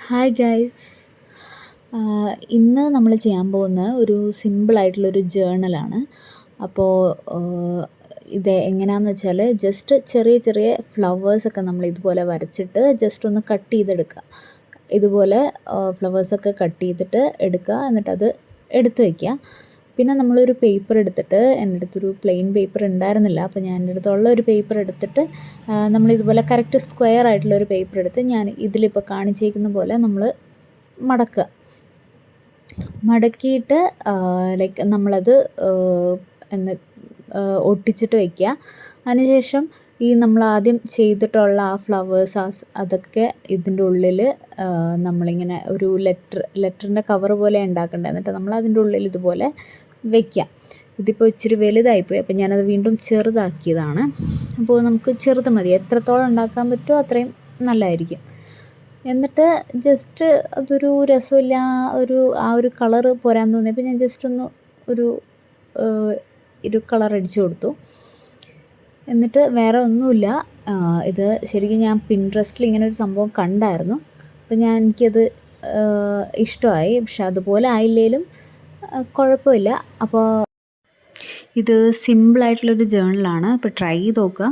Hi guys. ഇന്ന് നമ്മൾ ചെയ്യാൻ പോകുന്ന ഒരു സിമ്പിളായിട്ടുള്ളൊരു ജേർണലാണ്. അപ്പോൾ ഇത് എങ്ങനെയാണെന്ന് വെച്ചാൽ ജസ്റ്റ് ചെറിയ ചെറിയ ഫ്ലവേഴ്സൊക്കെ നമ്മൾ ഇതുപോലെ വരച്ചിട്ട് ജസ്റ്റ് ഒന്ന് കട്ട് ചെയ്തെടുക്കുക. ഇതുപോലെ ഫ്ലവേഴ്സൊക്കെ കട്ട് ചെയ്തിട്ട് എടുക്കുക, എന്നിട്ടത് എടുത്ത് വയ്ക്കുക. പിന്നെ നമ്മളൊരു പേപ്പർ എടുത്തിട്ട്, എൻ്റെ അടുത്തൊരു പ്ലെയിൻ പേപ്പർ ഉണ്ടായിരുന്നില്ല, അപ്പോൾ ഞാൻ എൻ്റെ അടുത്തുള്ള ഒരു പേപ്പർ എടുത്തിട്ട് നമ്മളിതുപോലെ കറക്റ്റ് സ്ക്വയർ ആയിട്ടുള്ളൊരു പേപ്പർ എടുത്ത് ഞാൻ ഇതിലിപ്പോൾ കാണിച്ചേക്കുന്ന പോലെ നമ്മൾ മടക്കുക. മടക്കിയിട്ട് ലൈക്ക് നമ്മളത് എന്ന് ഒട്ടിച്ചിട്ട് വയ്ക്കുക. അതിനുശേഷം ഈ നമ്മളാദ്യം ചെയ്തിട്ടുള്ള ആ ഫ്ലവേഴ്സ് അതൊക്കെ ഇതിൻ്റെ ഉള്ളിൽ നമ്മളിങ്ങനെ ഒരു ലെറ്ററിൻ്റെ കവർ പോലെ ഉണ്ടാക്കേണ്ടത്. എന്നിട്ട് നമ്മളതിൻ്റെ ഉള്ളിൽ ഇതുപോലെ വയ്ക്കുക. ഇതിപ്പോൾ ഇച്ചിരി വലുതായിപ്പോയി, അപ്പോൾ ഞാനത് വീണ്ടും ചെറുതാക്കിയതാണ്. അപ്പോൾ നമുക്ക് ചെറുത് മതി, എത്രത്തോളം ഉണ്ടാക്കാൻ പറ്റുമോ അത്രയും നല്ലതായിരിക്കും. എന്നിട്ട് ജസ്റ്റ് അതൊരു രസമില്ല, ആ ഒരു കളറ് പോരാൻ തോന്നിയപ്പോൾ ഞാൻ ജസ്റ്റ് ഒന്ന് ഒരു കളർ അടിച്ചു കൊടുത്തു. എന്നിട്ട് വേറെ ഒന്നുമില്ല, ഇത് ശരിക്കും ഞാൻ പിൻട്രസ്റ്റിൽ ഇങ്ങനെ ഒരു സംഭവം കണ്ടായിരുന്നു. അപ്പോൾ എനിക്കത് ഇഷ്ടമായി. പക്ഷെ അതുപോലെ ആയില്ലേലും കുഴപ്പമില്ല. അപ്പോൾ ഇത് സിമ്പിളായിട്ടുള്ളൊരു ജേർണലാണ്. അപ്പോൾ ട്രൈ ചെയ്ത് നോക്കുക.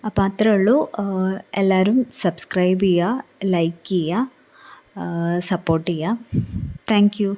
അപ്പോൾ അത്രേ ഉള്ളൂ. എല്ലാവരും സബ്സ്ക്രൈബ് ചെയ്യുക, ലൈക്ക് ചെയ്യുക, സപ്പോർട്ട് ചെയ്യുക. Thank you.